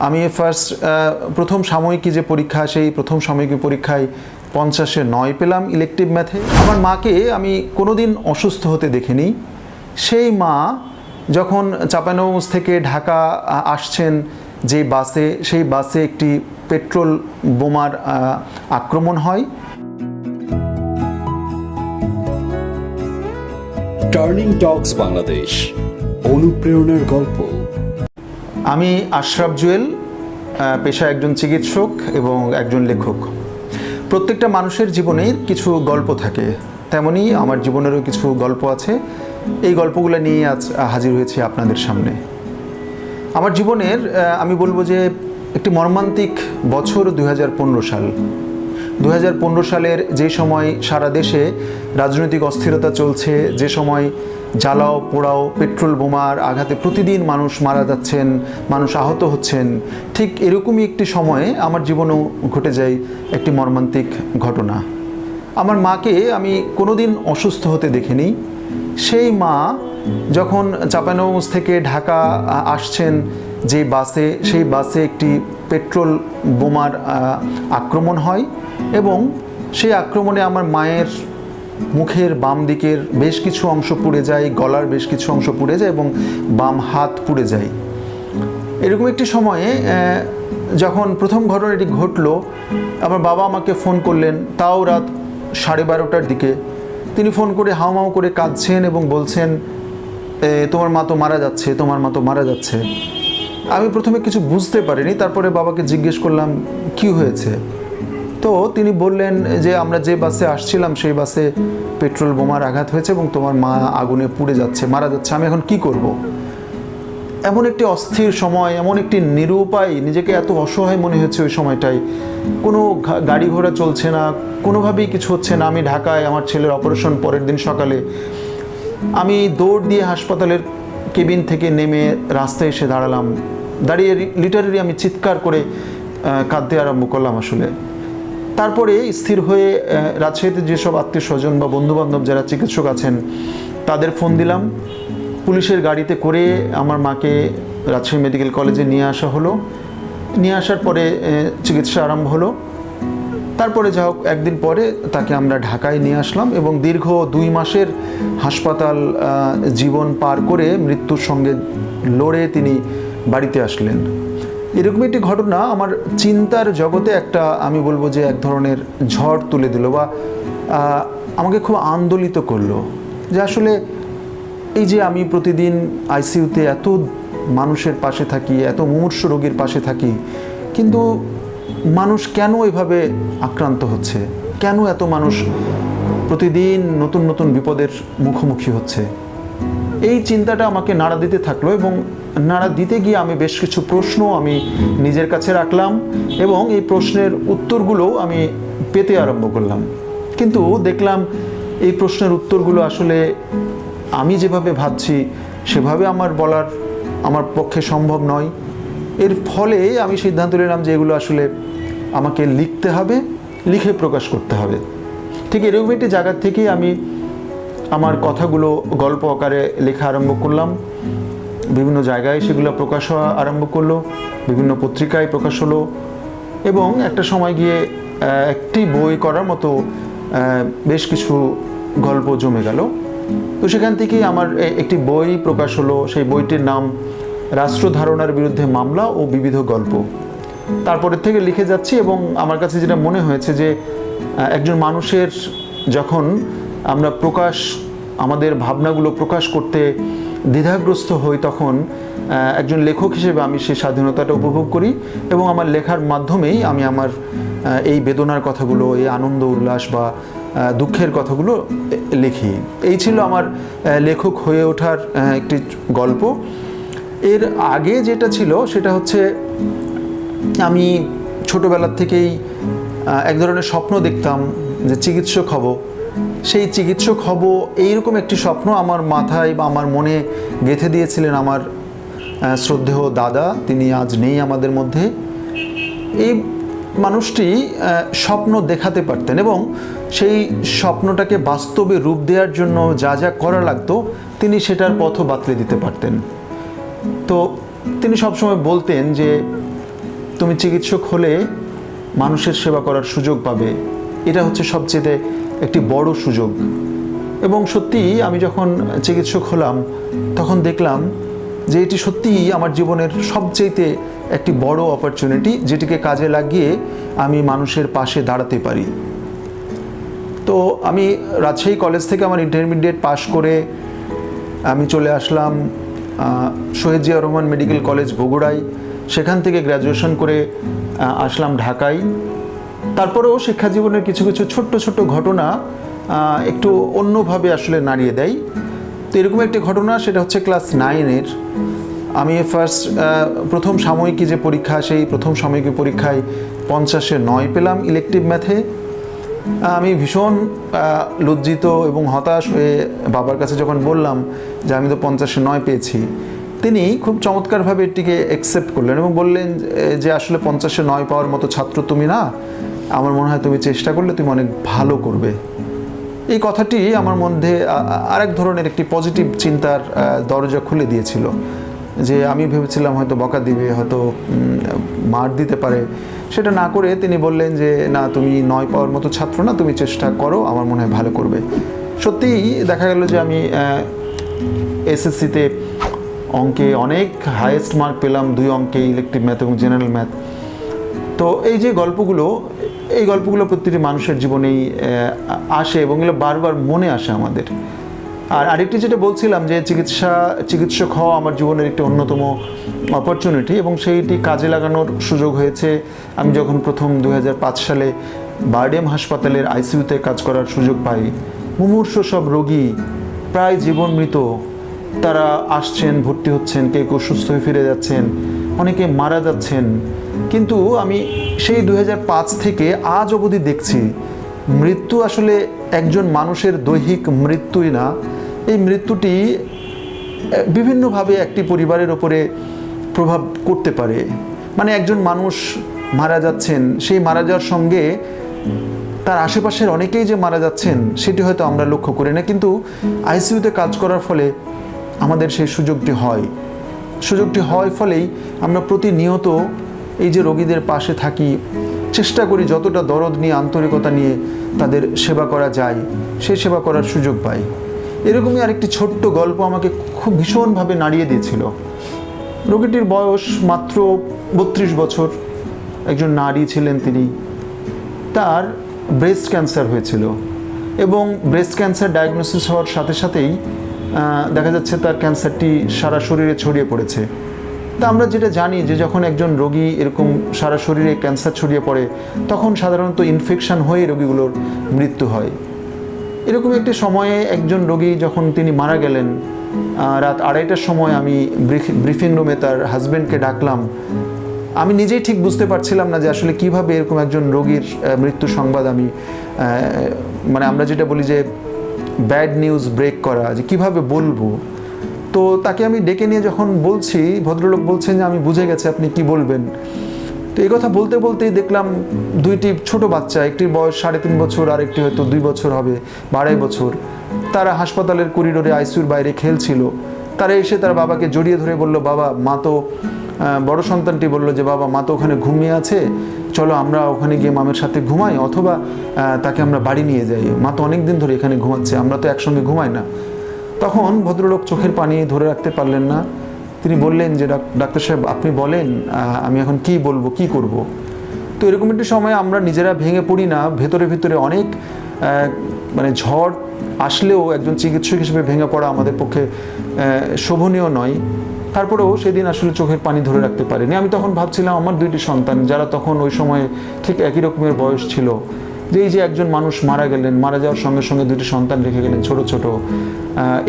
আমি প্রথম সাময়িকী যে পরীক্ষা, সেই প্রথম সাময়িকী পরীক্ষায় 50-এ 9 পেলাম ইলেকটিভ ম্যাথে। আমার মাকে আমি কোনোদিন অসুস্থ হতে দেখিনি। সেই মা যখন চাঁপাইনবাবগঞ্জ থেকে ঢাকা আসছেন যে বাসে, সেই বাসে একটি পেট্রোল বোমার আক্রমণ হয়। টার্নিং টকস বাংলাদেশ, অনুপ্রেরণার গল্প। আমি আশরাফ জুয়েল, পেশায় একজন চিকিৎসক এবং একজন লেখক। প্রত্যেকটা মানুষের জীবনের কিছু গল্প থাকে, তেমনি আমার জীবনেরও কিছু গল্প আছে। এই গল্পগুলো নিয়ে আজ হাজির হয়েছি আপনাদের সামনে। আমার জীবনের আমি বলবো যে একটি মর্মান্তিক বছর 2015 সাল। 2015 সালের যে সময় সারা দেশে রাজনৈতিক অস্থিরতা চলছে, যে সময় জ্বালাও পোড়াও পেট্রোল বোমার আঘাতে প্রতিদিন মানুষ মারা যাচ্ছেন, মানুষ আহত হচ্ছেন, ঠিক এরকমই একটি সময়ে আমার জীবনেও ঘটে যায় একটি মর্মান্তিক ঘটনা। আমার মাকে আমি কোনোদিন অসুস্থ হতে দেখিনি। সেই মা যখন চাঁপাইনবাবগঞ্জ থেকে ঢাকা আসছেন যে বাসে, সেই বাসে একটি পেট্রোল বোমার আক্রমণ হয় এবং সেই আক্রমণে আমার মায়ের মুখের বাম দিকের বেশ কিছু অংশ পুড়ে যায়, গলার বেশ কিছু অংশ পুড়ে যায় এবং বাম হাত পুড়ে যায়। এরকম একটি সময়ে যখন প্রথম ঘটনাটি ঘটলো, আমার বাবা আমাকে ফোন করলেন, তাও রাত 12:30টার দিকে। তিনি ফোন করে হাউমাউ করে কাঁদছেন এবং বলছেন, তোমার মা তো মারা যাচ্ছে, তোমার মা তো মারা যাচ্ছে। আমি প্রথমে কিছু বুঝতে পারিনি, তারপরে বাবাকে জিজ্ঞেস করলাম কি হয়েছে। তো তিনি বললেন যে আমরা যে বাসে আসছিলাম সেই বাসে পেট্রোল বোমার আঘাত হয়েছে এবং তোমার মা আগুনে পুড়ে যাচ্ছে, মারা যাচ্ছে, আমি এখন কি করব। এমন একটি অস্থির সময়, এমন একটি নিরুপায়, নিজেকে এত অসহায় মনে হচ্ছে ওই সময়টায়। কোনো গাড়ি ঘোড়া চলছে না, কোনোভাবেই কিছু হচ্ছে না। আমি ঢাকায়, আমার ছেলের অপারেশন পরের দিন সকালে। আমি দৌড় দিয়ে হাসপাতালের কেবিন থেকে নেমে রাস্তায় এসে দাঁড়ালাম। দাঁড়িয়ে লিটারেলি আমি চিৎকার করে কাঁদতে আরম্ভ করলাম আসলে। তারপরে স্থির হয়ে রাজশাহীতে যেসব আত্মীয় স্বজন বা বন্ধুবান্ধব যারা চিকিৎসক আছেন তাদের ফোন দিলাম। পুলিশের গাড়িতে করে আমার মাকে রাজশাহী মেডিকেল কলেজে নিয়ে আসা হলো। নিয়ে আসার পরে চিকিৎসা আরম্ভ হলো। তারপরে যা হোক একদিন পরে তাকে আমরা ঢাকায় নিয়ে আসলাম এবং দীর্ঘ 2 মাসের হাসপাতাল জীবন পার করে মৃত্যুর সঙ্গে লড়ে তিনি বাড়িতে আসলেন। এরকম একটি ঘটনা আমার চিন্তার জগতে একটা, আমি বলবো যে এক ধরনের ঝড় তুলে দিল বা আমাকে খুব আন্দোলিত করলো যে আসলে এই যে আমি প্রতিদিন আইসিইউতে এত মানুষের পাশে থাকি, এত মুমূর্ষু রোগীর পাশে থাকি, কিন্তু মানুষ কেন এভাবে আক্রান্ত হচ্ছে, কেন এত মানুষ প্রতিদিন নতুন নতুন বিপদের মুখোমুখি হচ্ছে। এই চিন্তাটা আমাকে নাড়া দিতে থাকলো এবং নাড়া দিতে গিয়ে আমি বেশ কিছু প্রশ্ন আমি নিজের কাছে রাখলাম এবং এই প্রশ্নের উত্তরগুলো আমি পেতে আরম্ভ করলাম। কিন্তু দেখলাম এই প্রশ্নের উত্তরগুলো আসলে আমি যেভাবে ভাবছি সেভাবে আমার পক্ষে সম্ভব নয়। এর ফলে আমি সিদ্ধান্ত নিলাম যে এগুলো আসলে আমাকে লিখতে হবে, লিখে প্রকাশ করতে হবে। ঠিক এরকম একটি জায়গা থেকেই আমি আমার কথাগুলো গল্প আকারে লেখা আরম্ভ করলাম। বিভিন্ন জায়গায় সেগুলো প্রকাশ হওয়া আরম্ভ করলো, বিভিন্ন পত্রিকায় প্রকাশ হলো এবং একটা সময় গিয়ে একটি বই করার মতো বেশ কিছু গল্প জমে গেল। তো সেখান থেকেই আমার একটি বই প্রকাশ হলো। সেই বইটির নাম রাষ্ট্রধারণার বিরুদ্ধে মামলা ও বিবিধ গল্প। তারপরের থেকে লিখে যাচ্ছি এবং আমার কাছে যেটা মনে হয়েছে যে একজন মানুষের যখন আমরা আমাদের ভাবনাগুলো প্রকাশ করতে দ্বিধাগ্রস্ত হই, তখন একজন লেখক হিসেবে আমি সেই স্বাধীনতাটা উপভোগ করি এবং আমার লেখার মাধ্যমেই আমি আমার এই বেদনার কথাগুলো, এই আনন্দ উল্লাস বা দুঃখের কথাগুলো লিখি। এই ছিল আমার লেখক হয়ে ওঠার একটি গল্প। এর আগে যেটা ছিল সেটা হচ্ছে আমি ছোটোবেলার থেকেই এক ধরনের স্বপ্ন দেখতাম যে চিকিৎসক হব। সেই চিকিৎসক হব এইরকম একটি স্বপ্ন আমার মাথায় বা আমার মনে গেঁথে দিয়েছিলেন আমার শ্রদ্ধেয় দাদা। তিনি আজ নেই আমাদের মধ্যে। এই মানুষটি স্বপ্ন দেখাতে পারতেন এবং সেই স্বপ্নটাকে বাস্তবে রূপ দেওয়ার জন্য যা যা করা লাগতো তিনি সেটার পথও বাতলে দিতে পারতেন। তো তিনি সবসময় বলতেন যে তুমি চিকিৎসক হলে মানুষের সেবা করার সুযোগ পাবে, এটা হচ্ছে সবচেয়ে একটি বড় সুযোগ। এবং সত্যিই আমি যখন চিকিৎসক হলাম তখন দেখলাম যে এটি সত্যিই আমার জীবনের সবচেয়ে একটি বড় অপরচুনিটি, যেটিকে কাজে লাগিয়ে আমি মানুষের পাশে দাঁড়াতে পারি। তো আমি রাজশাহী কলেজ থেকে আমার ইন্টারমিডিয়েট পাশ করে আমি চলে আসলাম শহীদ জিয়া রহমান মেডিকেল কলেজ বগুড়ায়। সেখান থেকে গ্র্যাজুয়েশন করে আসলাম ঢাকায়। তারপরেও শিক্ষা জীবনের কিছু কিছু ছোট্ট ছোট্ট ঘটনা একটু অন্যভাবে আসলে নাড়িয়ে দেয়। তো এরকম একটি ঘটনা, সেটা হচ্ছে ক্লাস 9-এর আমি প্রথম সাময়িকী যে পরীক্ষা, সেই প্রথম সাময়িকী পরীক্ষায় 50-এ 9 পেলাম ইলেকটিভ ম্যাথে। আমি ভীষণ লজ্জিত এবং হতাশ হয়ে বাবার কাছে যখন বললাম যে আমি তো 50-এ 9 পেয়েছি, তিনি খুব চমৎকারভাবে এটিকে অ্যাকসেপ্ট করলেন এবং বললেন যে আসলে 50-এ 9 পাওয়ার মতো ছাত্র তুমি না, আমার মনে হয় তুমি চেষ্টা করলে তুমি অনেক ভালো করবে। এই কথাটি আমার মধ্যে আরেক ধরনের একটি পজিটিভ চিন্তার দরজা খুলে দিয়েছিল, যে আমি ভেবেছিলাম হয়তো বকা দিবে, হয়তো মার দিতে পারে, সেটা না করে তিনি বললেন যে না, তুমি 9 পাওয়ার মতো ছাত্র না, তুমি চেষ্টা করো, আমার মনে হয় ভালো করবে। সত্যিই দেখা গেল যে আমি এসএসসিতে অঙ্কে অনেক হাইয়েস্ট মার্ক পেলাম, 2 অঙ্কে, ইলেকটিভ ম্যাথ এবং জেনারেল ম্যাথ। তো এই যে গল্পগুলো প্রতিটি মানুষের জীবনেই আসে এবং এগুলো বারবার মনে আসে আমাদের। আর আরেকটি যেটা বলছিলাম যে চিকিৎসক হওয়া আমার জীবনের একটি অন্যতম অপরচুনিটি এবং সেইটি কাজে লাগানোর সুযোগ হয়েছে আমি যখন প্রথম 2005 সালে বারডেম হাসপাতালের আইসিইউতে কাজ করার সুযোগ পাই। মুমূর্ষ সব রোগী, প্রায় জীবন মৃত, তারা আসছেন, ভর্তি হচ্ছেন, কেউ কেউ সুস্থ হয়ে ফিরে যাচ্ছেন, অনেকে মারা যাচ্ছেন। কিন্তু আমি সেই 2005 থেকে আজ অবধি দেখছি মৃত্যু আসলে একজন মানুষের দৈহিক মৃত্যুই না, এই মৃত্যুটি বিভিন্নভাবে একটি পরিবারের ওপরে প্রভাব করতে পারে। মানে একজন মানুষ মারা যাচ্ছেন, সেই মারা যাওয়ার সঙ্গে তার আশেপাশের অনেকেই যে মারা যাচ্ছেন সেটি হয়তো আমরা লক্ষ্য করি না, কিন্তু আইসিইউতে কাজ করার ফলে আমাদের সেই সুযোগটি হয় ফলেই আমরা প্রতিনিয়ত এই যে রোগীদের পাশে থাকি, চেষ্টা করি যতটা দরদ নিয়ে, আন্তরিকতা নিয়ে তাদের সেবা করা যায়, সেই সেবা করার সুযোগ পাই। এরকমই আরেকটি ছোট্ট গল্প আমাকে খুব ভীষণভাবে নাড়িয়ে দিয়েছিল। রোগীটির বয়স মাত্র 32 বছর, একজন নারী ছিলেন তিনি। তার ব্রেস্ট ক্যান্সার হয়েছিল এবং ব্রেস্ট ক্যান্সার ডায়াগনোসিস হওয়ার সাথে সাথেই দেখা যাচ্ছে তার ক্যান্সারটি সারা শরীরে ছড়িয়ে পড়েছে। তা আমরা যেটা জানি যে যখন একজন রোগী এরকম সারা শরীরে ক্যান্সার ছড়িয়ে পড়ে তখন সাধারণত ইনফেকশন হয়ে রোগীগুলোর মৃত্যু হয়। এরকম একটি সময়ে একজন রোগী যখন তিনি মারা গেলেন, রাত 2:30টার সময় আমি ব্রিফিং রুমে তার হাজব্যান্ডকে ডাকলাম। আমি নিজেই ঠিক বুঝতে পারছিলাম না যে আসলে কিভাবে এরকম একজন রোগীর মৃত্যু সংবাদ আমি মানে আমরা যেটা বলি যে ব্যাড নিউজ ব্রেক করা, যে কিভাবে বলবো। তো তাকে আমি ডেকে নিয়ে যখন বলছি, ভদ্রলোক বলছেন যে আমি বুঝে গেছি আপনি কি বলবেন। তো এই কথা বলতে বলতেই দেখলাম 2টি ছোট বাচ্চা, একটির বয়স 3.5 বছর আর একটি হয়তো 2 বছর হবে বা 2.5 বছর, তারা হাসপাতালের করিডোরে আইসিইউর বাইরে খেলছিল। তারা এসে তার বাবাকে জড়িয়ে ধরে বলল, বাবা মা তো, বড় সন্তানটি বলল যে বাবা মা তো ওখানে ঘুমিয়ে আছে, চলো আমরা ওখানে গিয়ে মামের সাথে ঘুমাই, অথবা তাকে আমরা বাড়ি নিয়ে যাই, মা তো অনেক দিন ধরে এখানে ঘুমাচ্ছে, আমরা তো একসঙ্গে ঘুমাই না। তখন ভদ্রলোক চোখের পানি ধরে রাখতে পারলেন না, তিনি বললেন যে ডাক্তার সাহেব আপনি বলেন আমি এখন কি বলবো, কি করব। তো এরকম একটি সময় আমরা নিজেরা ভেঙে পড়ি না, ভেতরে ভিতরে অনেক মানে ঝড় আসলেও একজন চিকিৎসক হিসেবে ভেঙে পড়া আমাদের পক্ষে শোভনীয় নয়। তারপরেও সেদিন আসলে চোখের পানি ধরে রাখতে পারিনি। আমি তখন ভাবছিলাম আমার 2টি সন্তান, যারা তখন ওই সময় ঠিক একই রকমের বয়স ছিল, যে এই যে একজন মানুষ মারা গেলেন, মারা যাওয়ার সঙ্গে সঙ্গে 2টি সন্তান রেখে গেলেন ছোট ছোট,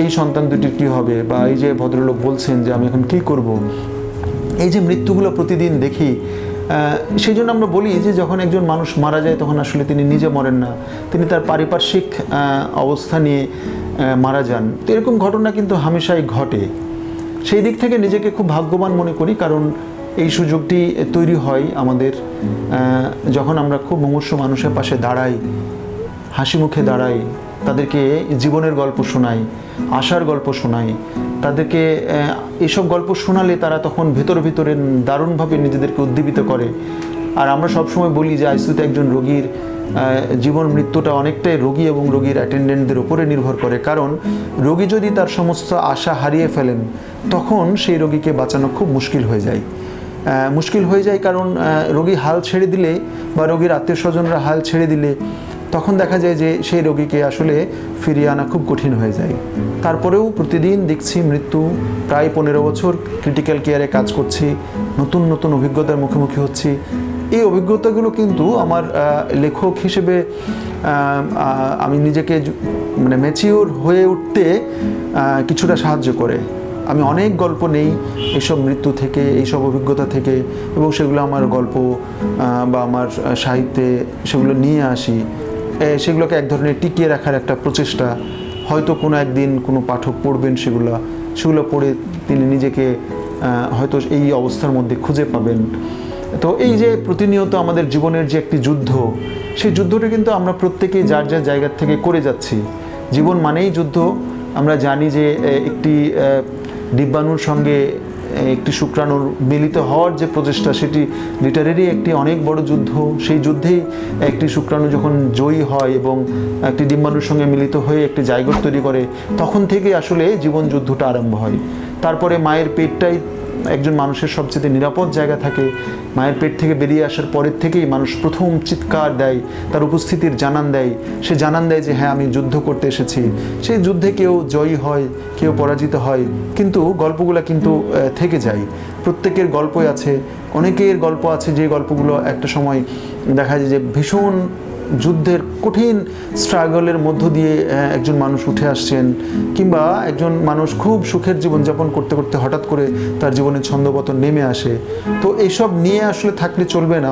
এই সন্তান 2টির কী হবে, বা এই যে ভদ্রলোক বলছেন যে আমি এখন কী করব। এই যে মৃত্যুগুলো প্রতিদিন দেখি, সেই জন্য আমরা বলি যে যখন একজন মানুষ মারা যায় তখন আসলে তিনি নিজে মরেন না, তিনি তার পারিপার্শ্বিক অবস্থা নিয়ে মারা যান। তো এরকম ঘটনা কিন্তু হামেশাই ঘটে। সেই দিক থেকে নিজেকে খুব ভাগ্যবান মনে করি, কারণ এই সুযোগটি তৈরি হয় আমাদের যখন আমরা খুব মুমূর্ষু মানুষের পাশে দাঁড়াই, হাসি মুখে দাঁড়াই, তাদেরকে জীবনের গল্প শোনাই, আশার গল্প শোনাই। তাদেরকে এইসব গল্প শোনালে তারা তখন ভেতরে ভেতরে দারুণভাবে নিজেদেরকে উদ্দীপিত করে। আর আমরা সবসময় বলি যে আইসিইউতে একজন রোগীর জীবন মৃত্যুটা অনেকটাই রোগী এবং রোগীর অ্যাটেন্ডেন্টদের উপরে নির্ভর করে। কারণ রোগী যদি তার সমস্ত আশা হারিয়ে ফেলেন, তখন সেই রোগীকে বাঁচানো খুব মুশকিল হয়ে যায়। কারণ রোগী হাল ছেড়ে দিলে বা রোগীর আত্মীয় স্বজনরা হাল ছেড়ে দিলে তখন দেখা যায় যে সেই রোগীকে আসলে ফিরিয়ে আনা খুব কঠিন হয়ে যায়। তারপরেও প্রতিদিন দেখছি মৃত্যু, প্রায় 15 বছর ক্রিটিক্যাল কেয়ারে কাজ করছি, নতুন নতুন অভিজ্ঞতার মুখোমুখি হচ্ছি। এই অভিজ্ঞতাগুলো কিন্তু আমার লেখক হিসেবে আমি নিজেকে মানে ম্যাচিওর হয়ে উঠতে কিছুটা সাহায্য করে। আমি অনেক গল্প নেই এইসব মৃত্যু থেকে, এইসব অভিজ্ঞতা থেকে, এবং সেগুলো আমার গল্প বা আমার সাহিত্যে সেগুলো নিয়ে আসি। সেগুলোকে এক ধরনের টিকিয়ে রাখার একটা প্রচেষ্টা। হয়তো কোনো একদিন কোনো পাঠক পড়বেন সেগুলো পড়ে তিনি নিজেকে হয়তো এই অবস্থার মধ্যে খুঁজে পাবেন। তো এই যে প্রতিনিয়ত আমাদের জীবনের যে একটি যুদ্ধ, সেই যুদ্ধটা কিন্তু আমরা প্রত্যেকেই যার যার জায়গা থেকে করে যাচ্ছি। জীবন মানেই যুদ্ধ। আমরা জানি যে একটি ডিম্বাণুর সঙ্গে একটি শুক্রাণুর মিলিত হওয়ার যে প্রচেষ্টা, সেটি লিটারেরই একটি অনেক বড় যুদ্ধ। সেই যুদ্ধেই একটি শুক্রাণু যখন জয়ী হয় এবং একটি ডিম্বাণুর সঙ্গে মিলিত হয়ে একটি জাইগোট তৈরি করে, তখন থেকে আসলে জীবন যুদ্ধটা আরম্ভ হয়। তারপরে মায়ের পেটটাই একজন মানুষের সবচেয়ে নিরাপদ জায়গা থাকে। মায়ের পেট থেকে বেরিয়ে আসার পরের থেকেই মানুষ প্রথম চিৎকার দেয়, তার উপস্থিতির জানান দেয়। সে জানান দেয় যে হ্যাঁ, আমি যুদ্ধ করতে এসেছি। সেই যুদ্ধে কেউ জয়ী হয়, কেউ পরাজিত হয়, কিন্তু গল্পগুলো কিন্তু থেকে যায়। প্রত্যেকের গল্পই আছে, অনেকের গল্প আছে যে গল্পগুলো একটা সময় দেখা যায় যে ভীষণ যুদ্ধের কঠিন স্ট্রাগলের মধ্য দিয়ে একজন মানুষ উঠে আসছেন, কিংবা একজন মানুষ খুব সুখের জীবনযাপন করতে করতে হঠাৎ করে তার জীবনের ছন্দপতন নেমে আসে। তো এইসব নিয়ে আসলে থাকলে চলবে না,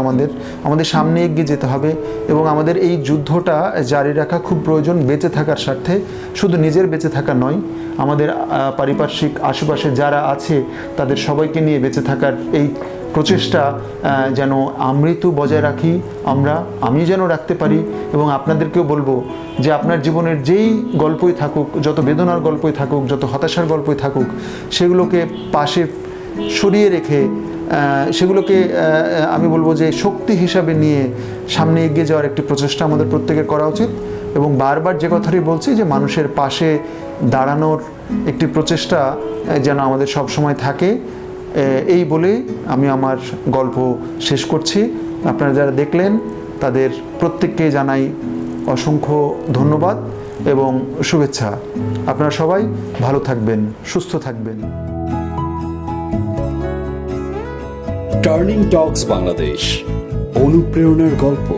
আমাদের সামনে এগিয়ে যেতে হবে এবং আমাদের এই যুদ্ধটা জারি রাখা খুব প্রয়োজন বেঁচে থাকার স্বার্থে। শুধু নিজের বেঁচে থাকা নয়, আমাদের পারিপার্শ্বিক আশেপাশে যারা আছে তাদের সবাইকে নিয়ে বেঁচে থাকার এই প্রচেষ্টা যেন আমৃত্যু বজায় রাখি আমি যেন রাখতে পারি। এবং আপনাদেরকেও বলবো যে আপনার জীবনের যেই গল্পই থাকুক, যত বেদনার গল্পই থাকুক, যত হতাশার গল্পই থাকুক, সেগুলোকে পাশে সরিয়ে রেখে সেগুলোকে আমি বলবো যে শক্তি হিসাবে নিয়ে সামনে এগিয়ে যাওয়ার একটি প্রচেষ্টা আমাদের প্রত্যেকের করা উচিত। এবং বারবার যে কথাটি বলছি যে মানুষের পাশে দাঁড়ানোর একটি প্রচেষ্টা যেন আমাদের সব সময় থাকে, এই বলে আমি আমার গল্প শেষ করছি। আপনারা যারা দেখলেন তাদের প্রত্যেককে জানাই অসংখ্য ধন্যবাদ এবং শুভেচ্ছা। আপনারা সবাই ভালো থাকবেন, সুস্থ থাকবেন। টার্নিং টকস বাংলাদেশ, অনুপ্রেরণার গল্প।